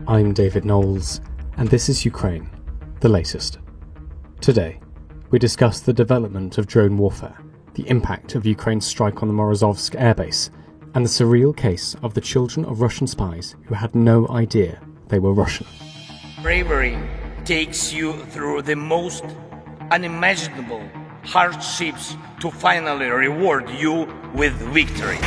I'm David Knowles, and this is Ukraine, the latest. Today, we discuss the development of drone warfare, the impact of Ukraine's strike on the Morozovsk airbase, and the surreal case of the children of Russian spies who had no idea they were Russian. Bravery takes you through the most unimaginable hardships to finally reward you with victory.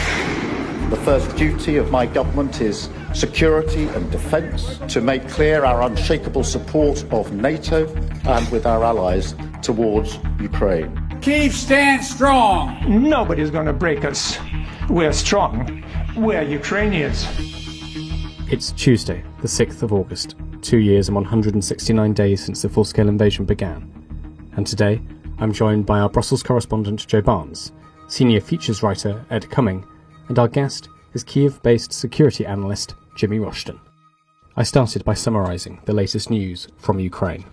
The first duty of my government is security and defence, to make clear our unshakable support of NATO and with our allies towards Ukraine. Kyiv stands strong. Nobody's going to break us. We're strong. We're Ukrainians. It's Tuesday, the 6th of August, 2 years and 169 days since the full-scale invasion began. And today, I'm joined by our Brussels correspondent Joe Barnes, senior features writer Ed Cumming, and our guest is Kyiv-based security analyst Jimmy Rushton. I started by summarising the latest news from Ukraine.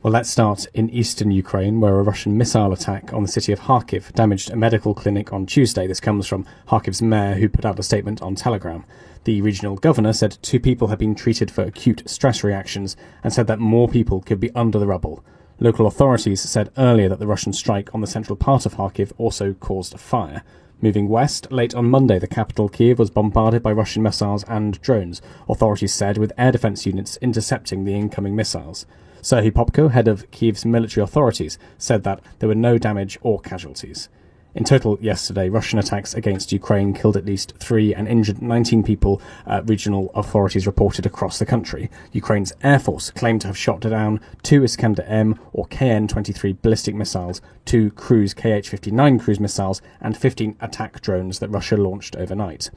Well, let's start in eastern Ukraine, where a Russian missile attack on the city of Kharkiv damaged a medical clinic on Tuesday. This comes from Kharkiv's mayor, who put out a statement on Telegram. The regional governor said 2 people had been treated for acute stress reactions and said that more people could be under the rubble. Local authorities said earlier that the Russian strike on the central part of Kharkiv also caused a fire. Moving west, late on Monday, the capital Kyiv was bombarded by Russian missiles and drones, authorities said, with air defence units intercepting the incoming missiles. Serhiy Popko, head of Kyiv's military authorities, said that there were no damage or casualties. In total, yesterday, Russian attacks against Ukraine killed at least 3 and injured 19 people, regional authorities reported across the country. Ukraine's Air Force claimed to have shot down 2 Iskander-M or KN-23 ballistic missiles, 2 cruise Kh-59 cruise missiles, and 15 attack drones that Russia launched overnight.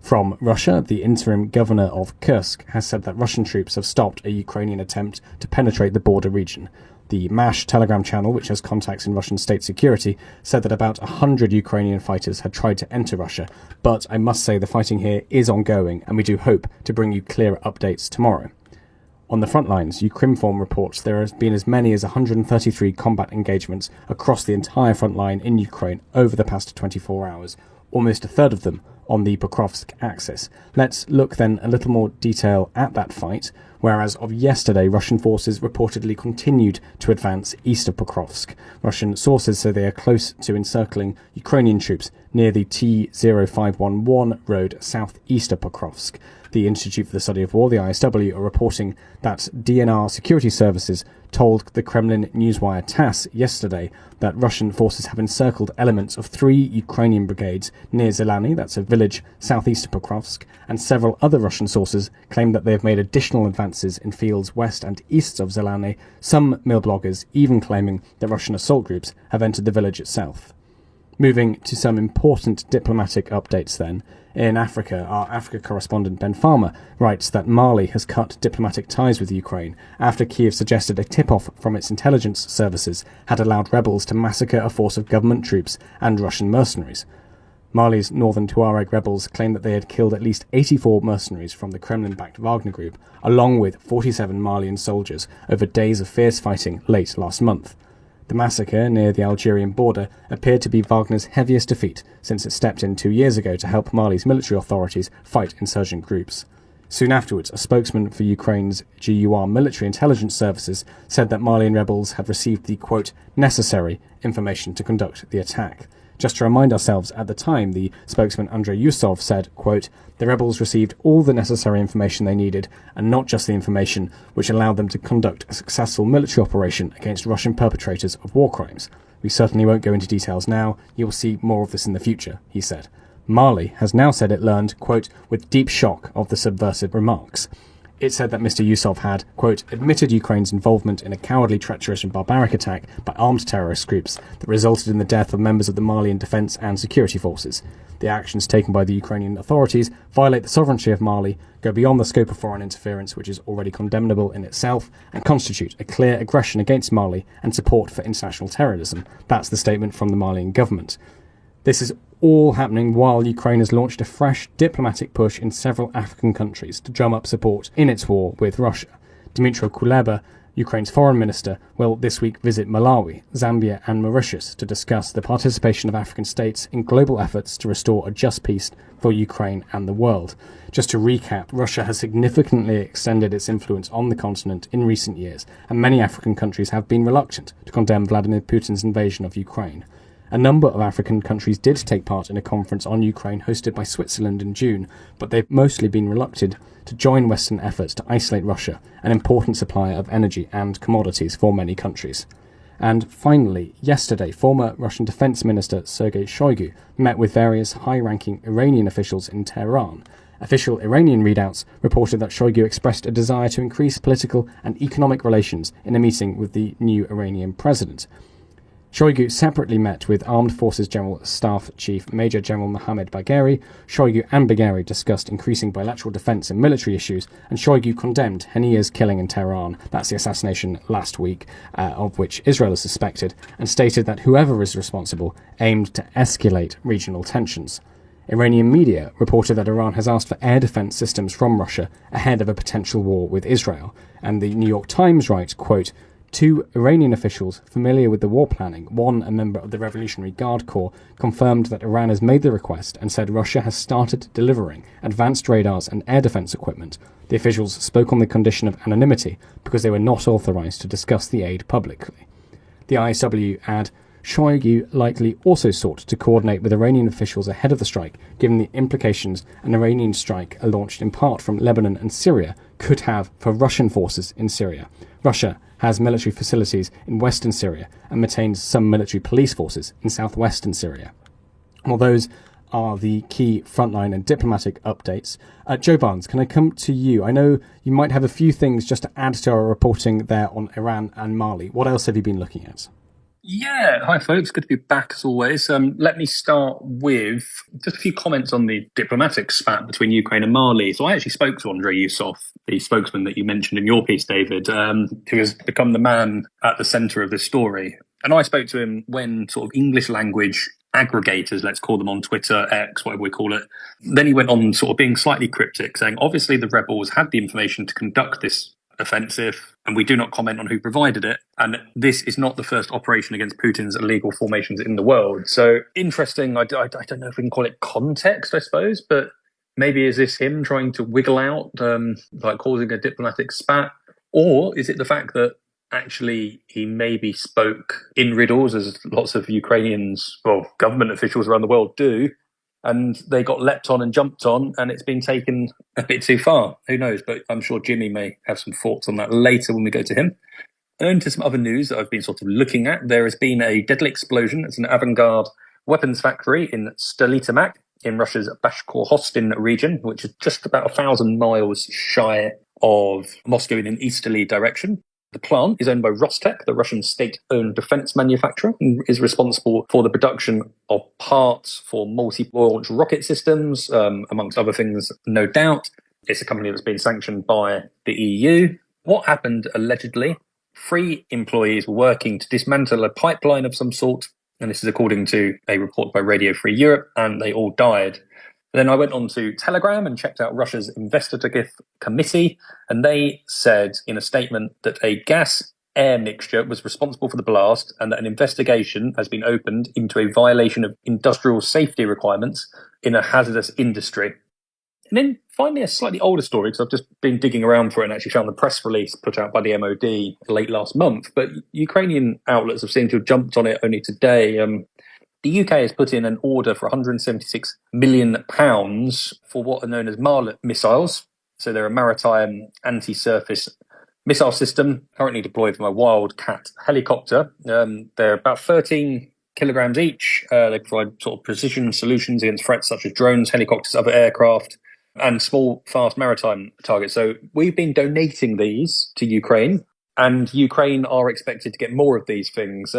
From Russia, the interim governor of Kursk has said that Russian troops have stopped a Ukrainian attempt to penetrate the border region. The MASH Telegram channel, which has contacts in Russian state security, said that about 100 Ukrainian fighters had tried to enter Russia, but I must say the fighting here is ongoing, and we do hope to bring you clearer updates tomorrow. On the front lines, Ukrimform reports there has been as many as 133 combat engagements across the entire front line in Ukraine over the past 24 hours, almost a third of them on the Pokrovsk axis. Let's look then a little more detail at that fight, where as of yesterday, Russian forces reportedly continued to advance east of Pokrovsk. Russian sources say they are close to encircling Ukrainian troops near the T-0511 road southeast of Pokrovsk. The Institute for the Study of War, the ISW, are reporting that DNR security services told the Kremlin newswire TASS yesterday that Russian forces have encircled elements of 3 Ukrainian brigades near Zelany, that's a village southeast of Pokrovsk, and several other Russian sources claim that they have made additional advances in fields west and east of Zelany, some mill bloggers even claiming that Russian assault groups have entered the village itself. Moving to some important diplomatic updates then. In Africa, our Africa correspondent Ben Farmer writes that Mali has cut diplomatic ties with Ukraine after Kyiv suggested a tip-off from its intelligence services had allowed rebels to massacre a force of government troops and Russian mercenaries. Mali's northern Tuareg rebels claimed that they had killed at least 84 mercenaries from the Kremlin-backed Wagner Group, along with 47 Malian soldiers, over days of fierce fighting late last month. The massacre near the Algerian border appeared to be Wagner's heaviest defeat since it stepped in 2 years ago to help Mali's military authorities fight insurgent groups. Soon afterwards, a spokesman for Ukraine's GUR military intelligence services said that Malian rebels had received the, quote, necessary information to conduct the attack. Just to remind ourselves, at the time, the spokesman Andrei Yusov said, quote, the rebels received all the necessary information they needed, and not just the information which allowed them to conduct a successful military operation against Russian perpetrators of war crimes. We certainly won't go into details now. You will see more of this in the future, he said. Mali has now said it learned, quote, with deep shock of the subversive remarks. It said that Mr. Yusov had, quote, admitted Ukraine's involvement in a cowardly, treacherous and barbaric attack by armed terrorist groups that resulted in the death of members of the Malian defence and security forces. The actions taken by the Ukrainian authorities violate the sovereignty of Mali, go beyond the scope of foreign interference, which is already condemnable in itself, and constitute a clear aggression against Mali and support for international terrorism. That's the statement from the Malian government. This is all happening while Ukraine has launched a fresh diplomatic push in several African countries to drum up support in its war with Russia. Dmytro Kuleba, Ukraine's foreign minister will this week visit Malawi, Zambia and Mauritius to discuss the participation of African states in global efforts to restore a just peace for Ukraine and the world. Just to recap, Russia has significantly extended its influence on the continent in recent years, and many African countries have been reluctant to condemn Vladimir Putin's invasion of Ukraine. A number of African countries did take part in a conference on Ukraine hosted by Switzerland in June, but they've mostly been reluctant to join Western efforts to isolate Russia, an important supplier of energy and commodities for many countries. And finally, yesterday, former Russian Defense Minister Sergei Shoigu met with various high-ranking Iranian officials in Tehran. Official Iranian readouts reported that Shoigu expressed a desire to increase political and economic relations in a meeting with the new Iranian president. Shoigu separately met with Armed Forces General Staff Chief Major General Mohammad Bagheri. Shoigu and Bagheri discussed increasing bilateral defence and military issues, and Shoigu condemned Haniya's killing in Tehran, that's the assassination last week, of which Israel is suspected, and stated that whoever is responsible aimed to escalate regional tensions. Iranian media reported that Iran has asked for air defence systems from Russia ahead of a potential war with Israel, and the New York Times writes, quote, "Two Iranian officials familiar with the war planning, one a member of the Revolutionary Guard Corps, confirmed that Iran has made the request and said Russia has started delivering advanced radars and air defense equipment. The officials spoke on the condition of anonymity because they were not authorized to discuss the aid publicly." The ISW add, Shoigu likely also sought to coordinate with Iranian officials ahead of the strike, given the implications an Iranian strike launched in part from Lebanon and Syria could have for Russian forces in Syria. Russia has military facilities in western Syria and maintains some military police forces in southwestern Syria. Well, those are the key frontline and diplomatic updates. Joe Barnes, can I come to you? I know you might have a few things just to add to our reporting there on Iran and Mali. What else have you been looking at? Yeah, hi folks, good to be back as always. Let me start with just a few comments on the diplomatic spat between Ukraine and Mali. So I actually spoke to Andrei Yusov, the spokesman that you mentioned in your piece, David, who has become the man at the centre of this story. And I spoke to him when sort of English language aggregators, let's call them on Twitter, X, whatever we call it. Then he went on sort of being slightly cryptic, saying, obviously the rebels had the information to conduct this offensive, and we do not comment on who provided it. And this is not the first operation against Putin's illegal formations in the world. So interesting. I don't know if we can call it context, I suppose, but maybe is this him trying to wiggle out, like causing a diplomatic spat? Or is it the fact that actually he maybe spoke in riddles, as lots of Ukrainians, well, government officials around the world do, and they got leapt on and jumped on, and it's been taken a bit too far. Who knows? But I'm sure Jimmy may have some thoughts on that later when we go to him. And to some other news that I've been sort of looking at, there has been a deadly explosion. It's an avant-garde weapons factory in Stolitomak in Russia's Bashkortostan region, which is just about 1,000 miles shy of Moscow in an easterly direction. The plant is owned by Rostec, the Russian state-owned defense manufacturer, and is responsible for the production of parts for multi-launch rocket systems, amongst other things, no doubt. It's a company that's been sanctioned by the EU. What happened, allegedly? 3 employees were working to dismantle a pipeline of some sort, and this is according to a report by Radio Free Europe, and they all died. Then I went on to Telegram and checked out Russia's investigative committee, and they said in a statement that a gas-air mixture was responsible for the blast and that an investigation has been opened into a violation of industrial safety requirements in a hazardous industry. And then finally a slightly older story, because I've just been digging around for it and actually found the press release put out by the MOD late last month, but Ukrainian outlets have seemed to have jumped on it only today. The UK has put in an order for £176 million for what are known as Marlet missiles. So they're a maritime anti-surface missile system currently deployed from a Wildcat helicopter. They're about 13 kilograms each. They provide sort of precision solutions against threats such as drones, helicopters, other aircraft, and small, fast maritime targets. So we've been donating these to Ukraine, and Ukraine are expected to get more of these things.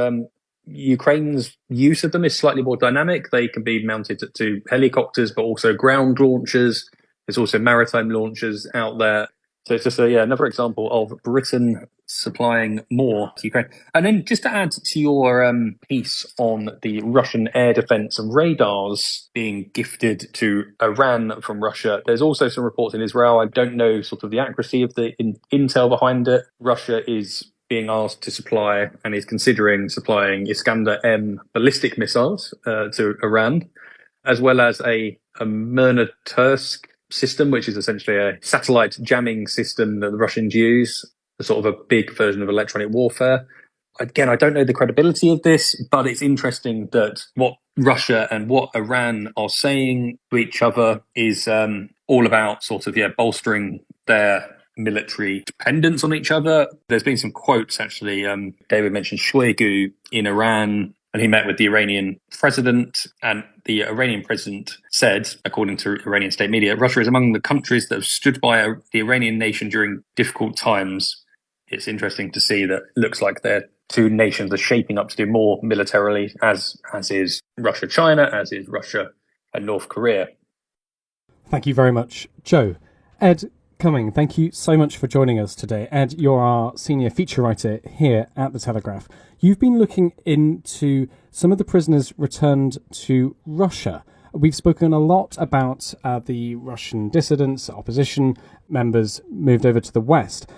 Ukraine's use of them is slightly more dynamic. They can be mounted to helicopters, but also ground launchers. There's also maritime launchers out there. So it's just another example of Britain supplying more to Ukraine. And then just to add to your piece on the Russian air defense radars being gifted to Iran from Russia, there's also some reports in Israel. I don't know sort of the accuracy of the intel behind it. Russia is being asked to supply and is considering supplying Iskander-M ballistic missiles to Iran, as well as a Morozovsk system, which is essentially a satellite jamming system that the Russians use, a sort of a big version of electronic warfare. Again, I don't know the credibility of this, but it's interesting that what Russia and what Iran are saying to each other is all about sort of bolstering their military dependence on each other. There's been some quotes, actually. David mentioned Shoigu in Iran, and he met with the Iranian president, and the Iranian president said, according to Iranian state media, Russia is among the countries that have stood by the Iranian nation during difficult times. It's interesting to see that it looks like their two nations are shaping up to do more militarily, as is Russia-China, as is Russia and North Korea. Thank you very much, Joe. Ed Cumming, thank you so much for joining us today. Ed, you're our senior feature writer here at The Telegraph. You've been looking into some of the prisoners returned to Russia. We've spoken a lot about the Russian dissidents, opposition members moved over to the West.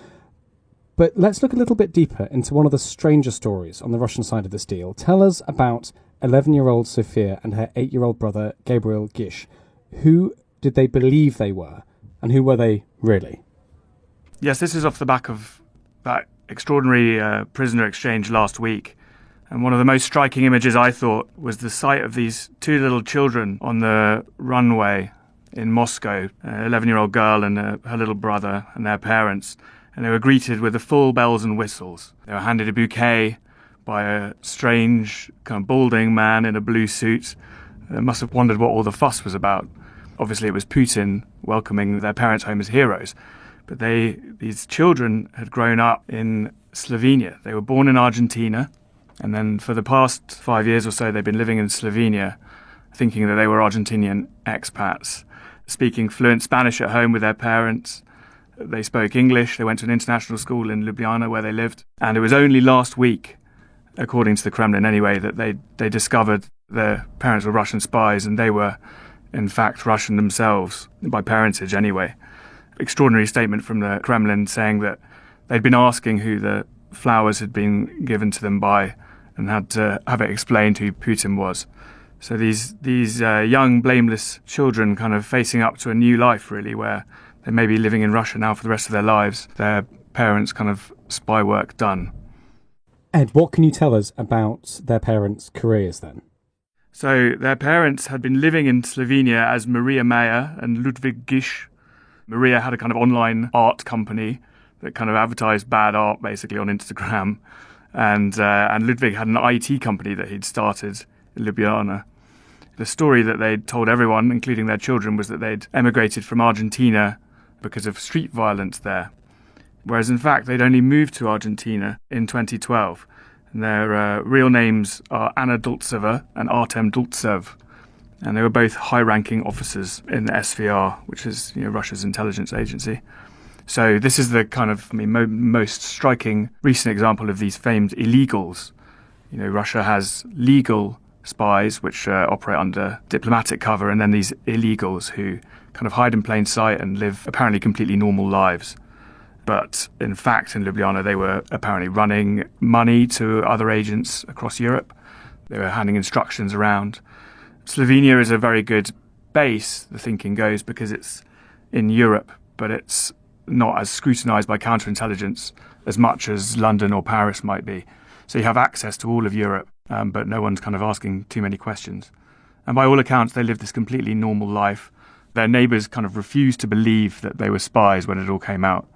But let's look a little bit deeper into one of the stranger stories on the Russian side of this deal. Tell us about 11-year-old Sofia and her 8-year-old brother, Gabriel Gish. Who did they believe they were, and who were they really? Yes, this is off the back of that extraordinary prisoner exchange last week. And one of the most striking images, I thought, was the sight of these two little children on the runway in Moscow, an 11-year-old girl and her little brother and their parents. And they were greeted with the full bells and whistles. They were handed a bouquet by a strange, kind of balding man in a blue suit. They must have wondered what all the fuss was about. Obviously, it was Putin welcoming their parents home as heroes. But these children had grown up in Slovenia. They were born in Argentina. And then for the past 5 years or so, they've been living in Slovenia, thinking that they were Argentinian expats, speaking fluent Spanish at home with their parents. They spoke English. They went to an international school in Ljubljana where they lived. And it was only last week, according to the Kremlin anyway, that they discovered their parents were Russian spies, and they were, in fact, Russian themselves, by parentage anyway. Extraordinary statement from the Kremlin saying that they'd been asking who the flowers had been given to them by and had to have it explained who Putin was. So these young, blameless children kind of facing up to a new life, really, where they may be living in Russia now for the rest of their lives, their parents' kind of spy work done. Ed, what can you tell us about their parents' careers then? So their parents had been living in Slovenia as Maria Mayer and Ludwig Gish. Maria had a kind of online art company that kind of advertised bad art basically on Instagram. And Ludwig had an IT company that he'd started in Ljubljana. The story that they'd told everyone, including their children, was that they'd emigrated from Argentina because of street violence there. Whereas in fact, they'd only moved to Argentina in 2012. And their real names are Anna Dultseva and Artem Dultsev. And they were both high-ranking officers in the SVR, which is Russia's intelligence agency. So this is the kind of most striking recent example of these famed illegals. Russia has legal spies which operate under diplomatic cover, and then these illegals who kind of hide in plain sight and live apparently completely normal lives. But in fact, in Ljubljana, they were apparently running money to other agents across Europe. They were handing instructions around. Slovenia is a very good base, the thinking goes, because it's in Europe, but it's not as scrutinized by counterintelligence as much as London or Paris might be. So you have access to all of Europe, but no one's kind of asking too many questions. And by all accounts, they lived this completely normal life. Their neighbours kind of refused to believe that they were spies when it all came out.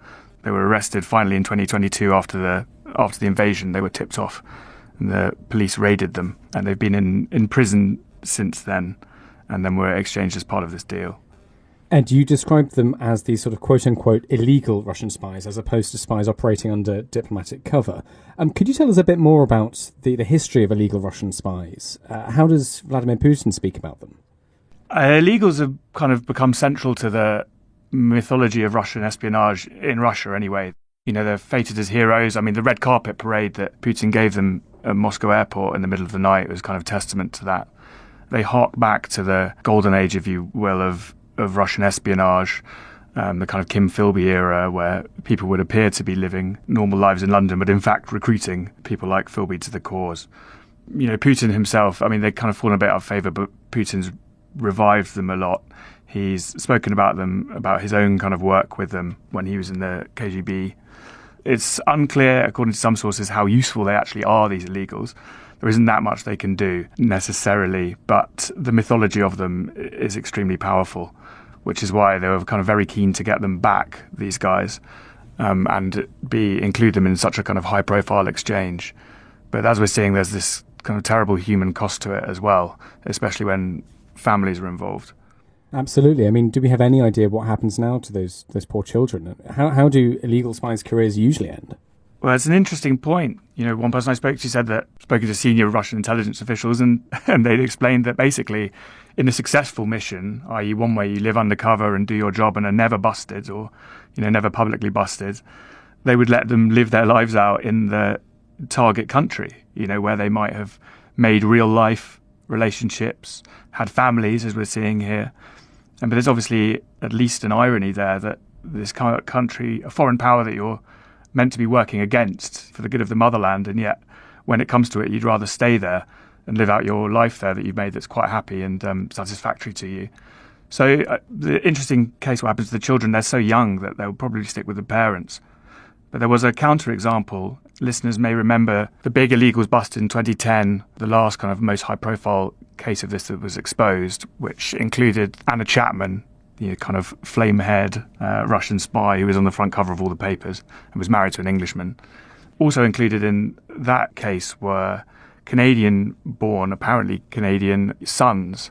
They were arrested finally in 2022 after the invasion. They were tipped off and the police raided them. And they've been in prison since then, and then were exchanged as part of this deal. And you described them as these sort of quote-unquote illegal Russian spies as opposed to spies operating under diplomatic cover. Could you tell us a bit more about the history of illegal Russian spies? How does Vladimir Putin speak about them? Illegals have kind of become central to the mythology of Russian espionage in Russia anyway. You know, they're fated as heroes. I mean, the red carpet parade that Putin gave them at Moscow airport in the middle of the night was kind of testament to that. They hark back to the golden age, if you will, of Russian espionage, the kind of Kim Philby era where people would appear to be living normal lives in London, but in fact recruiting people like Philby to the cause. You know, Putin himself, I mean, they kind of fallen a bit out of favour, but Putin's revived them a lot. He's spoken about them, about his own kind of work with them when he was in the KGB. It's unclear, according to some sources, how useful they actually are, these illegals. There isn't that much they can do necessarily, but the mythology of them is extremely powerful, which is why they were kind of very keen to get them back, these guys, and include them in such a kind of high-profile exchange. But as we're seeing, there's this kind of terrible human cost to it as well, especially when families are involved. Absolutely. I mean, do we have any idea what happens now to those poor children? How do illegal spies' careers usually end? Well, it's an interesting point. You know, one person I spoke to said that spoken to senior Russian intelligence officials, and they'd explained that basically in a successful mission, i.e. one where you live undercover and do your job and are never busted or, you know, never publicly busted, they would let them live their lives out in the target country, you know, where they might have made real life relationships, had families, as we're seeing here. But there's obviously at least an irony there that this country, a foreign power that you're meant to be working against for the good of the motherland, and yet when it comes to it, you'd rather stay there and live out your life there that you've made that's quite happy and satisfactory to you. So the interesting case, what happens to the children, they're so young that they'll probably stick with the parents. But there was a counter-example. Listeners may remember the big illegals bust in 2010, the last kind of most high-profile case of this that was exposed, which included Anna Chapman, the kind of flame-haired Russian spy who was on the front cover of all the papers and was married to an Englishman. Also included in that case were Canadian-born, apparently Canadian sons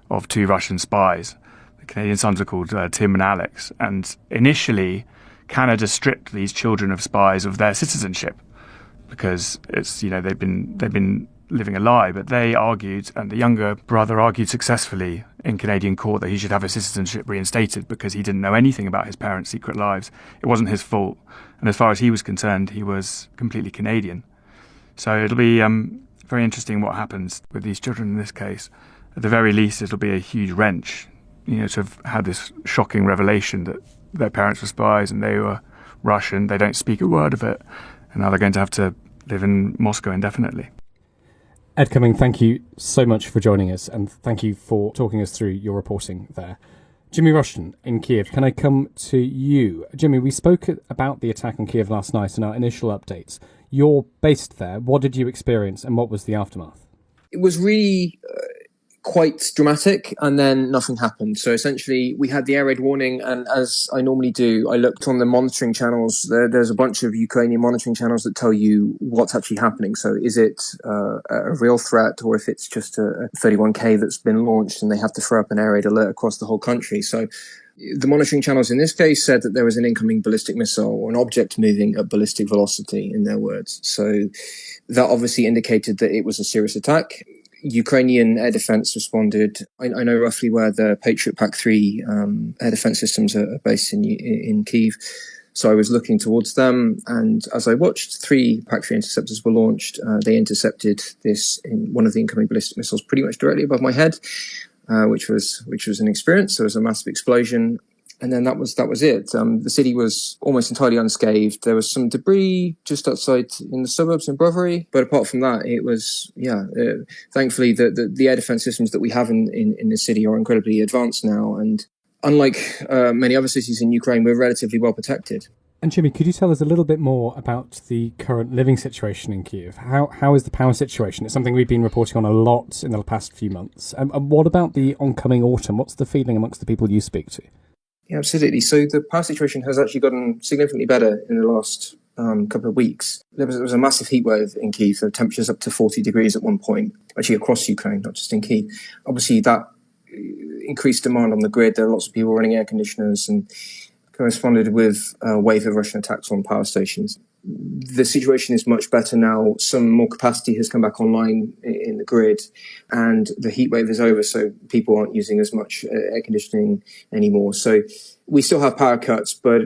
of two Russian spies. The Canadian sons are called Tim and Alex. And initially, Canada stripped these children of spies of their citizenship because it's, you know, they've been living a lie. But they argued, and the younger brother argued successfully in Canadian court, that he should have his citizenship reinstated because he didn't know anything about his parents' secret lives. It wasn't his fault. And as far as he was concerned, he was completely Canadian. So it'll be very interesting what happens with these children in this case. At the very least, it'll be a huge wrench, you know, to have had this shocking revelation that their parents were spies and they were Russian. They don't speak a word of it. And now they're going to have to live in Moscow indefinitely. Ed Cumming, thank you so much for joining us, and thank you for talking us through your reporting there. Jimmy Rushton in Kiev, can I come to you? Jimmy, we spoke about the attack on Kiev last night in our initial updates. You're based there. What did you experience and what was the aftermath? It was really quite dramatic, and then nothing happened. So essentially we had the air raid warning, and as I normally do, I looked on the monitoring channels. There's a bunch of Ukrainian monitoring channels that tell you what's actually happening. So is it a real threat, or if it's just a 31K that's been launched and they have to throw up an air raid alert across the whole country. So the monitoring channels in this case said that there was an incoming ballistic missile or an object moving at ballistic velocity, in their words. So that obviously indicated that it was a serious attack. Ukrainian air defense responded. I know roughly where the Patriot PAC-3 air defense systems are based in Kyiv. So I was looking towards them, and as I watched, 3 PAC-3 interceptors were launched. They intercepted one of the incoming ballistic missiles pretty much directly above my head, which was an experience. There was a massive explosion. And then that was it. The city was almost entirely unscathed. There was some debris just outside in the suburbs in Brovary. But apart from that, it was, thankfully the air defense systems that we have in the city are incredibly advanced now. And unlike many other cities in Ukraine, we're relatively well protected. And Jimmy, could you tell us a little bit more about the current living situation in Kyiv? How is the power situation? It's something we've been reporting on a lot in the past few months. And what about the oncoming autumn? What's the feeling amongst the people you speak to? Yeah, absolutely. So the power situation has actually gotten significantly better in the last couple of weeks. There was a massive heat wave in Kyiv. The temperatures up to 40 degrees at one point, actually across Ukraine, not just in Kyiv. Obviously, that increased demand on the grid. There are lots of people running air conditioners and corresponded with a wave of Russian attacks on power stations. the situation is much better now. Some more capacity has come back online in the grid, and the heat wave is over, so people aren't using as much air conditioning anymore. So we still have power cuts, but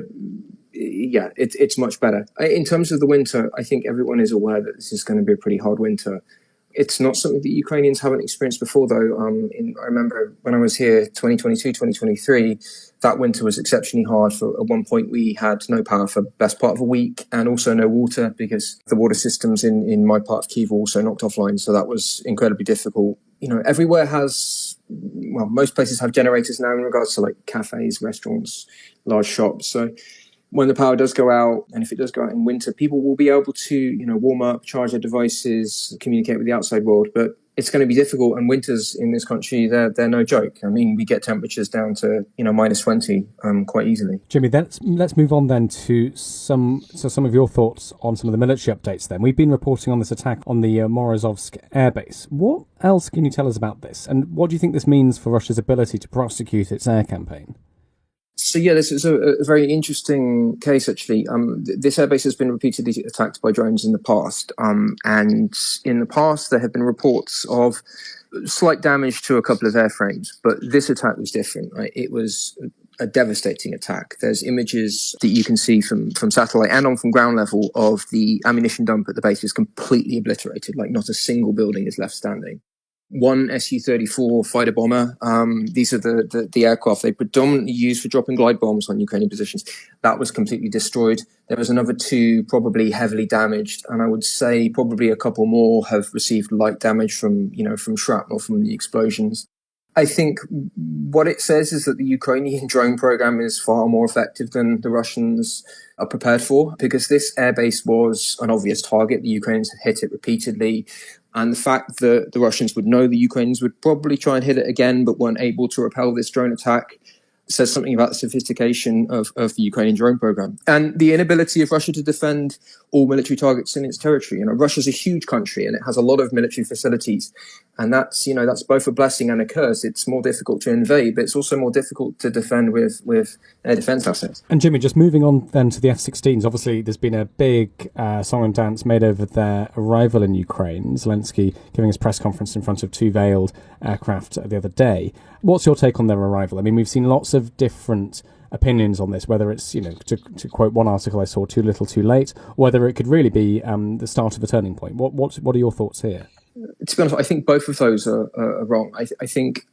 yeah, it's much better. In terms of the winter, I think everyone is aware that this is going to be a pretty hard winter. It's not something that Ukrainians haven't experienced before, though. I remember when I was here, 2022, 2023, that winter was exceptionally hard. At one point, we had no power for the best part of a week, and also no water, because the water systems in my part of Kyiv were also knocked offline. So that was incredibly difficult. Everywhere most places have generators now in regards to like cafes, restaurants, large shops. So when the power does go out, and if it does go out in winter, people will be able to, warm up, charge their devices, communicate with the outside world. But it's going to be difficult, and winters in this country, they're no joke. I mean, we get temperatures down to, minus 20 quite easily. Jimmy, let's move on then to some of your thoughts on some of the military updates then. We've been reporting on this attack on the Morozovsk airbase. What else can you tell us about this? And what do you think this means for Russia's ability to prosecute its air campaign? So yeah, this is a very interesting case, actually. This airbase has been repeatedly attacked by drones in the past. And in the past, there have been reports of slight damage to a couple of airframes. But this attack was different, right? It was a devastating attack. There's images that you can see from satellite and from ground level of the ammunition dump at the base is completely obliterated. Like, not a single building is left standing. One Su-34 fighter bomber. These are the aircraft they predominantly use for dropping glide bombs on Ukrainian positions. That was completely destroyed. There was another two probably heavily damaged, and I would say probably a couple more have received light damage from shrapnel from the explosions. I think what it says is that the Ukrainian drone program is far more effective than the Russians are prepared for, because this airbase was an obvious target. The Ukrainians had hit it repeatedly. And the fact that the Russians would know the Ukrainians would probably try and hit it again, but weren't able to repel this drone attack, says something about the sophistication of the Ukrainian drone program and the inability of Russia to defend all military targets in its territory. Russia's a huge country and it has a lot of military facilities. And that's both a blessing and a curse. It's more difficult to invade, but it's also more difficult to defend with air defense assets. And Jimmy, just moving on then to the F-16s, obviously there's been a big song and dance made over their arrival in Ukraine. Zelensky giving his press conference in front of two veiled aircraft the other day. What's your take on their arrival? I mean, we've seen lots of different opinions on this, whether it's, to quote one article I saw, too little, too late, or whether it could really be the start of a turning point. What are your thoughts here? To be honest, I think both of those are wrong. I think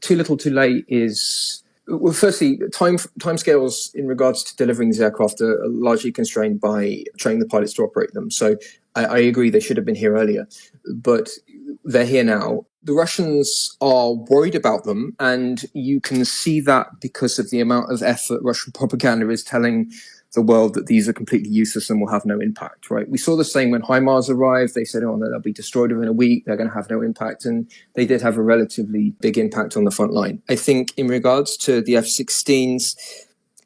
too little, too late is... Well, firstly, timescales in regards to delivering these aircraft are largely constrained by training the pilots to operate them. So I agree they should have been here earlier, but they're here now. The Russians are worried about them, and you can see that because of the amount of effort Russian propaganda is telling the world that these are completely useless and will have no impact, right? We saw the same when HIMARS arrived. They said, they'll be destroyed within a week. They're going to have no impact. And they did have a relatively big impact on the front line. I think in regards to the F-16s,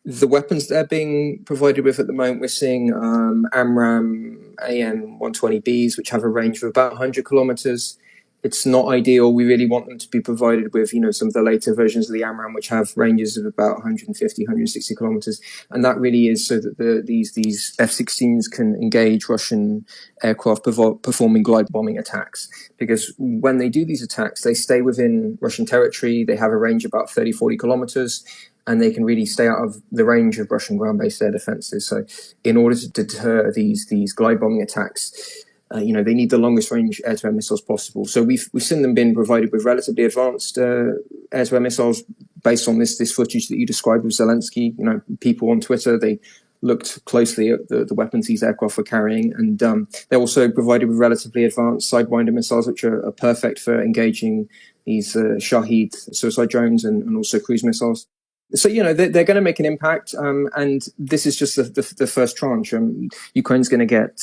the weapons they're being provided with at the moment, we're seeing AMRAAM AN-120Bs, which have a range of about 100 kilometers. It's not ideal. We really want them to be provided with, some of the later versions of the AMRAAM, which have ranges of about 150, 160 kilometers. And that really is so that these F-16s can engage Russian aircraft performing glide bombing attacks. Because when they do these attacks, they stay within Russian territory. They have a range of about 30, 40 kilometers. And they can really stay out of the range of Russian ground-based air defenses. So in order to deter these glide bombing attacks, they need the longest range air-to-air missiles possible. So we've seen them being provided with relatively advanced air-to-air missiles based on this footage that you described with Zelensky. People on Twitter, they looked closely at the weapons these aircraft were carrying, and they're also provided with relatively advanced Sidewinder missiles, which are perfect for engaging these Shahed suicide drones and also cruise missiles. So, they're going to make an impact, and this is just the first tranche. Ukraine's going to get,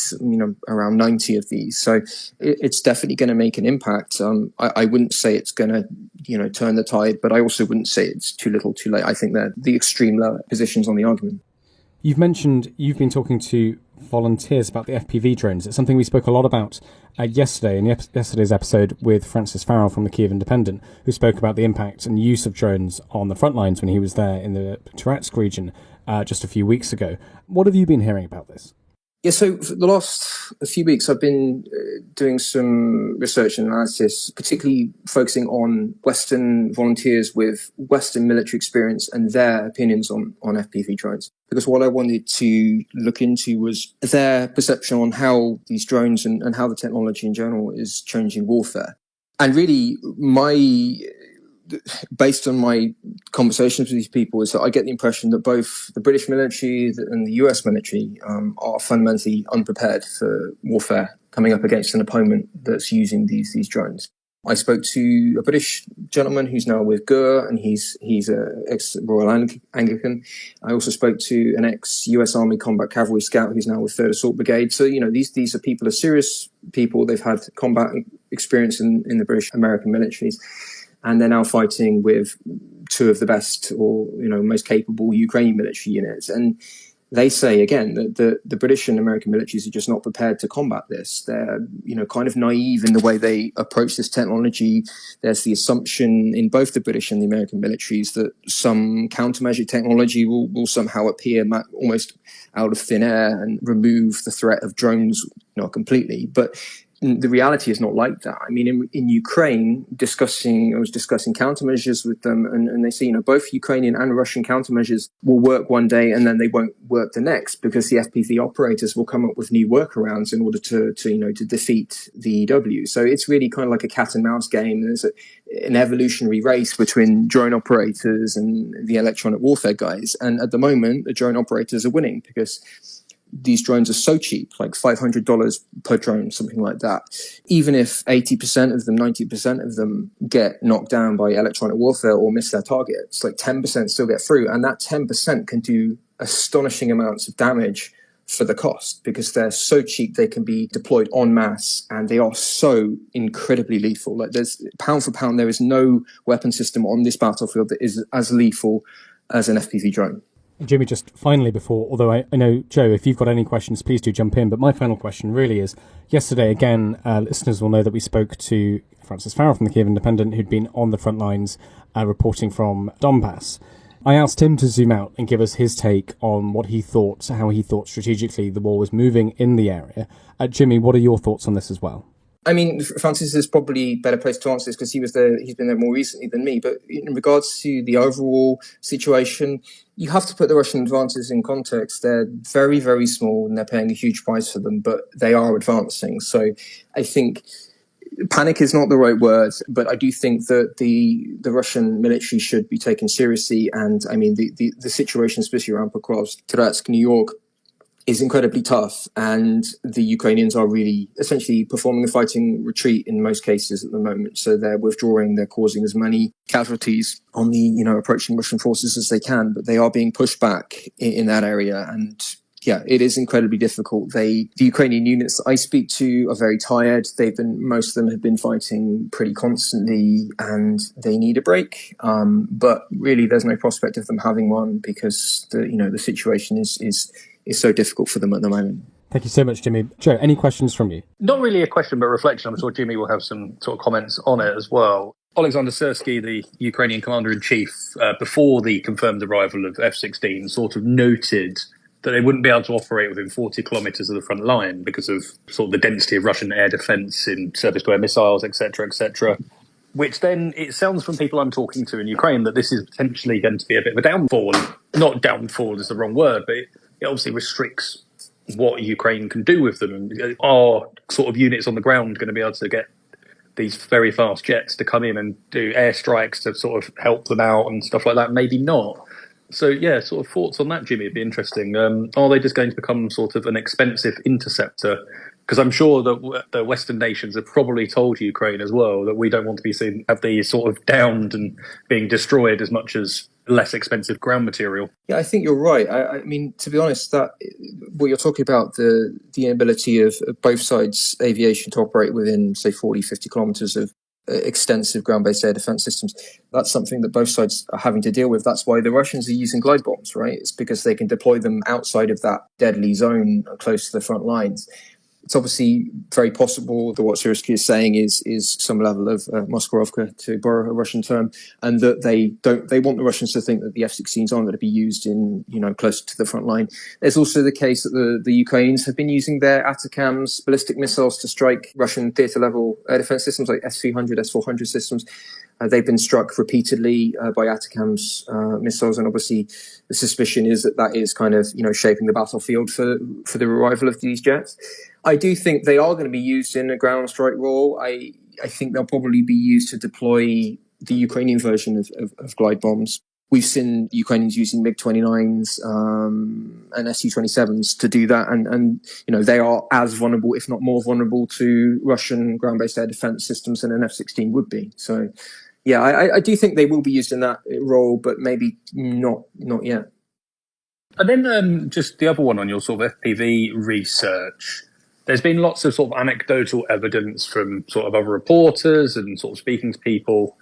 around 90 of these. So it's definitely going to make an impact. I wouldn't say it's going to, turn the tide, but I also wouldn't say it's too little, too late. I think they're the extreme lower positions on the argument. You've mentioned you've been talking to volunteers about the FPV drones. It's something we spoke a lot about yesterday in yesterday's episode with Francis Farrell from the Kyiv Independent, who spoke about the impact and use of drones on the front lines when he was there in the Turatsk region just a few weeks ago. What have you been hearing about this? Yeah, so for the last few weeks, I've been doing some research and analysis, particularly focusing on Western volunteers with Western military experience and their opinions on FPV drones. Because what I wanted to look into was their perception on how these drones and how the technology in general is changing warfare. And really, based on my conversations with these people, is that I get the impression that both the British military and the US military are fundamentally unprepared for warfare coming up against an opponent that's using these drones. I spoke to a British gentleman who's now with GUR, and he's a ex-Royal Anglican. I also spoke to an ex-US Army Combat Cavalry Scout who's now with 3rd Assault Brigade. So, these are people, are serious people. They've had combat experience in the British American militaries. And they're now fighting with two of the best or, most capable Ukrainian military units. And they say, again, that the British and American militaries are just not prepared to combat this. They're, kind of naive in the way they approach this technology. There's the assumption in both the British and the American militaries that some countermeasure technology will somehow appear almost out of thin air and remove the threat of drones, not completely. But the reality is not like that. I mean, in Ukraine, I was discussing countermeasures with them, and they say, both Ukrainian and Russian countermeasures will work one day and then they won't work the next, because the FPV operators will come up with new workarounds in order to defeat the EW. So it's really kind of like a cat and mouse game. There's an evolutionary race between drone operators and the electronic warfare guys. And at the moment, the drone operators are winning because these drones are so cheap, like $500 per drone, something like that. Even if 80% of them, 90% of them get knocked down by electronic warfare or miss their targets, like 10% still get through. And that 10% can do astonishing amounts of damage for the cost, because they're so cheap, they can be deployed en masse, and they are so incredibly lethal. Like, there's pound for pound, there is no weapon system on this battlefield that is as lethal as an FPV drone. Jimmy, just finally before, although I know, Joe, if you've got any questions, please do jump in. But my final question really is, yesterday, again, listeners will know that we spoke to Francis Farrell from the Kiev Independent, who'd been on the front lines reporting from Donbass. I asked him to zoom out and give us his take on how he thought strategically the war was moving in the area. Jimmy, what are your thoughts on this as well? I mean, Francis is probably better placed to answer this because he's been there more recently than me. But in regards to the overall situation, you have to put the Russian advances in context. They're very, very small and they're paying a huge price for them, but they are advancing. So I think panic is not the right word, but I do think that the Russian military should be taken seriously. And I mean, the situation, especially around Pokrovsk, Turetsk, New York, is incredibly tough, and the Ukrainians are really essentially performing a fighting retreat in most cases at the moment. So they're withdrawing, they're causing as many casualties on the approaching Russian forces as they can, but they are being pushed back in that area. And yeah, it is incredibly difficult. The Ukrainian units that I speak to are very tired. Most of them have been fighting pretty constantly, and they need a break. But really, there's no prospect of them having one because the situation is so difficult for them at the moment. Thank you so much, Jimmy. Joe, any questions from you? Not really a question, but reflection. I'm sure Jimmy will have some sort of comments on it as well. Alexander Syrsky, the Ukrainian commander-in-chief, before the confirmed arrival of F-16, sort of noted that they wouldn't be able to operate within 40 kilometres of the front line because of sort of the density of Russian air defence in surface-to-air missiles, etc., which then it sounds from people I'm talking to in Ukraine that this is potentially going to be a bit of a downfall. Not downfall is the wrong word, but it obviously restricts what Ukraine can do with them. Are sort of units on the ground going to be able to get these very fast jets to come in and do airstrikes to sort of help them out and stuff like that? Maybe not. So, yeah, sort of thoughts on that, Jimmy, would be interesting. Are they just going to become sort of an expensive interceptor? Because I'm sure that the Western nations have probably told Ukraine as well that we don't want to be seen have these sort of downed and being destroyed as much as less expensive ground material. Yeah, I think you're right. I mean, to be honest, that what you're talking about, the inability of both sides' aviation to operate within, say, 40, 50 kilometres of extensive ground-based air defence systems, that's something that both sides are having to deal with. That's why the Russians are using glide bombs, right? It's because they can deploy them outside of that deadly zone close to the front lines. It's obviously very possible that what Syrskyi is saying is some level of Maskirovka, to borrow a Russian term, and that they want the Russians to think that the F-16s aren't going to be used in, closer to the front line. There's also the case that the Ukrainians have been using their ATACMS ballistic missiles to strike Russian theatre-level air defence systems like S-300, S-400 systems. They've been struck repeatedly by ATACMS missiles, and obviously the suspicion is that is kind of shaping the battlefield for the arrival of these jets. I do think they are going to be used in a ground strike role. I think they'll probably be used to deploy the Ukrainian version of glide bombs. We've seen Ukrainians using MiG-29s and Su-27s to do that, and they are as vulnerable, if not more vulnerable, to Russian ground-based air defense systems than an F-16 would be. So, yeah, I do think they will be used in that role, but maybe not yet. And then just the other one on your sort of FPV research. There's been lots of sort of anecdotal evidence from sort of other reporters and sort of speaking to people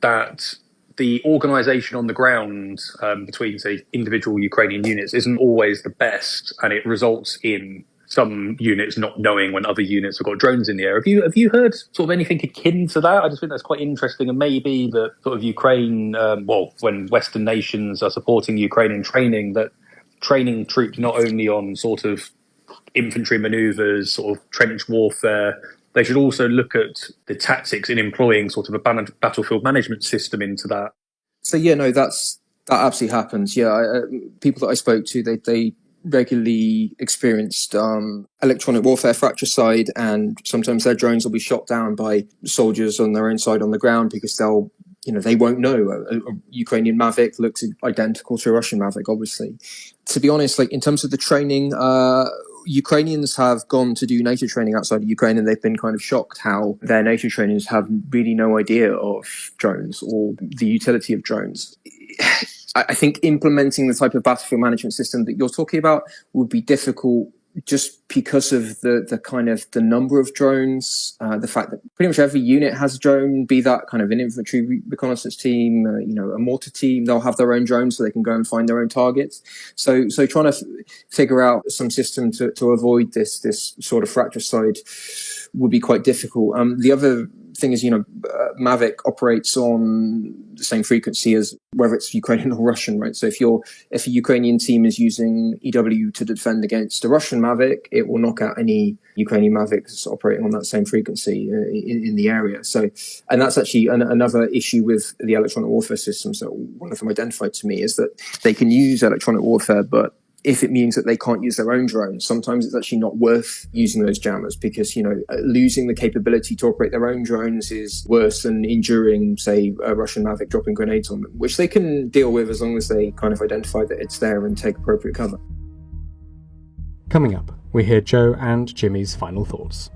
that the organisation on the ground between, say, individual Ukrainian units isn't always the best, and it results in some units not knowing when other units have got drones in the air. Have you heard sort of anything akin to that? I just think that's quite interesting, and maybe that sort of Ukraine, when Western nations are supporting Ukraine in training, that training troops not only on sort of infantry manoeuvres, sort of trench warfare, they should also look at the tactics in employing sort of a battlefield management system into that. So yeah, no, that absolutely happens. Yeah, people that I spoke to, they regularly experienced electronic warfare fratricide, and sometimes their drones will be shot down by soldiers on their own side on the ground because they won't know. A Ukrainian Mavic looks identical to a Russian Mavic, obviously. To be honest, in terms of the training, Ukrainians have gone to do NATO training outside of Ukraine, and they've been kind of shocked how their NATO trainers have really no idea of drones or the utility of drones. I think implementing the type of battlefield management system that you're talking about would be difficult just because of the kind of the number of drones, the fact that pretty much every unit has a drone, be that kind of an infantry reconnaissance team, a mortar team, they'll have their own drones so they can go and find their own targets. So trying to figure out some system to avoid this sort of fratricide would be quite difficult. The other thing is, Mavic operates on the same frequency as whether it's Ukrainian or Russian, right? So if a Ukrainian team is using EW to defend against a Russian Mavic, it will knock out any Ukrainian Mavics operating on that same frequency in the area. So, and that's actually another issue with the electronic warfare systems that one of them identified to me, is that they can use electronic warfare, but if it means that they can't use their own drones, sometimes it's actually not worth using those jammers, because, losing the capability to operate their own drones is worse than injuring, say, a Russian Mavic dropping grenades on them, which they can deal with as long as they kind of identify that it's there and take appropriate cover. Coming up, we hear Joe and Jimmy's final thoughts.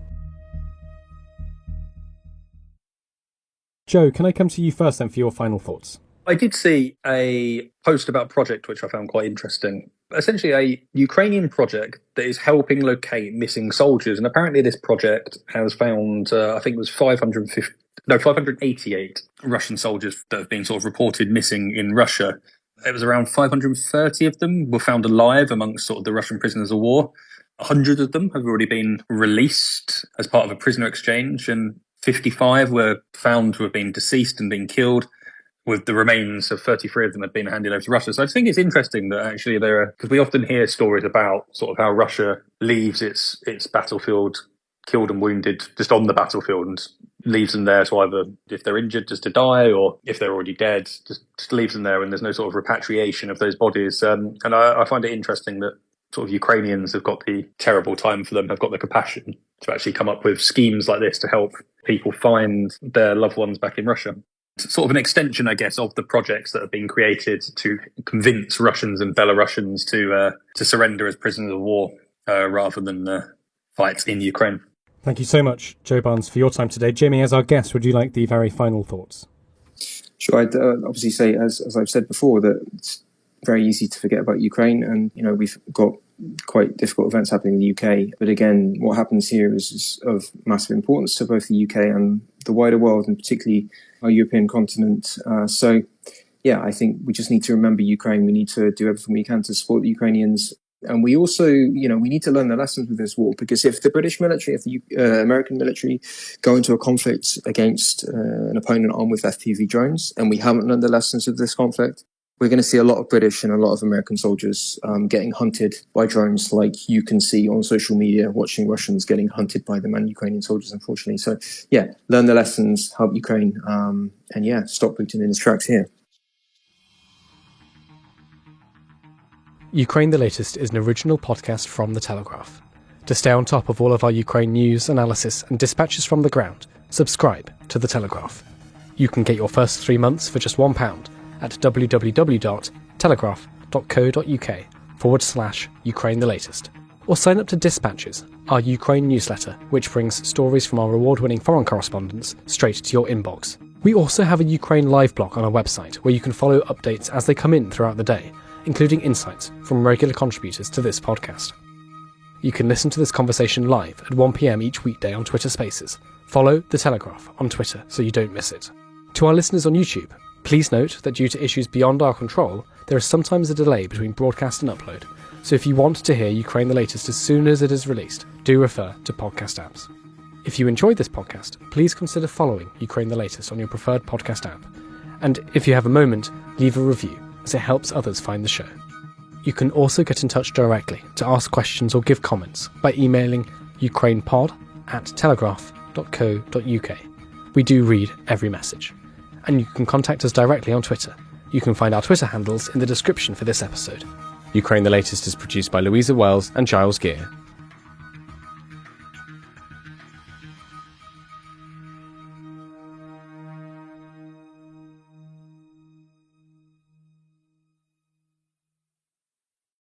Joe, can I come to you first then for your final thoughts? I did see a post about a project which I found quite interesting. Essentially a Ukrainian project that is helping locate missing soldiers. And apparently this project has found, I think it was 588 Russian soldiers that have been sort of reported missing in Russia. It was around 530 of them were found alive amongst sort of the Russian prisoners of war. 100 of them have already been released as part of a prisoner exchange, and 55 were found to have been deceased and been killed, with the remains of 33 of them had been handed over to Russia. So I think it's interesting that actually because we often hear stories about sort of how Russia leaves its battlefield killed and wounded just on the battlefield and leaves them there to either, if they're injured, just to die, or if they're already dead, just leaves them there, and there's no sort of repatriation of those bodies. And I find it interesting that sort of Ukrainians have got the terrible time for them, have got the compassion to actually come up with schemes like this to help people find their loved ones back in Russia. It's sort of an extension, I guess, of the projects that have been created to convince Russians and Belarusians to surrender as prisoners of war rather than fight in Ukraine. Thank you so much, Joe Barnes, for your time today. Jimmy, as our guest, would you like the very final thoughts? Sure. I'd obviously say, as I've said before, that it's very easy to forget about Ukraine, and we've got quite difficult events happening in the UK. But again, what happens here is of massive importance to both the UK and the wider world, and particularly our European continent. So, I think we just need to remember Ukraine. We need to do everything we can to support the Ukrainians. And we also, we need to learn the lessons of this war, because if the British military, if the American military go into a conflict against an opponent armed with FPV drones, and we haven't learned the lessons of this conflict, we're going to see a lot of British and a lot of American soldiers getting hunted by drones, like you can see on social media, watching Russians getting hunted by them and Ukrainian soldiers, unfortunately. So, learn the lessons, help Ukraine, and stop Putin in his tracks here. Ukraine the Latest is an original podcast from The Telegraph. To stay on top of all of our Ukraine news, analysis and dispatches from the ground, subscribe to The Telegraph. You can get your first 3 months for just £1 at www.telegraph.co.uk/Ukraine the Latest. Or sign up to Dispatches, our Ukraine newsletter, which brings stories from our award-winning foreign correspondents straight to your inbox. We also have a Ukraine live blog on our website where you can follow updates as they come in throughout the day, including insights from regular contributors to this podcast. You can listen to this conversation live at 1 p.m. each weekday on Twitter Spaces. Follow The Telegraph on Twitter so you don't miss it. To our listeners on YouTube, please note that due to issues beyond our control, there is sometimes a delay between broadcast and upload, so if you want to hear Ukraine the Latest as soon as it is released, do refer to podcast apps. If you enjoyed this podcast, please consider following Ukraine the Latest on your preferred podcast app. And if you have a moment, leave a review, as it helps others find the show. You can also get in touch directly to ask questions or give comments by emailing ukrainepod@telegraph.co.uk. We do read every message. And you can contact us directly on Twitter. You can find our Twitter handles in the description for this episode. Ukraine the Latest is produced by Louisa Wells and Giles Gear.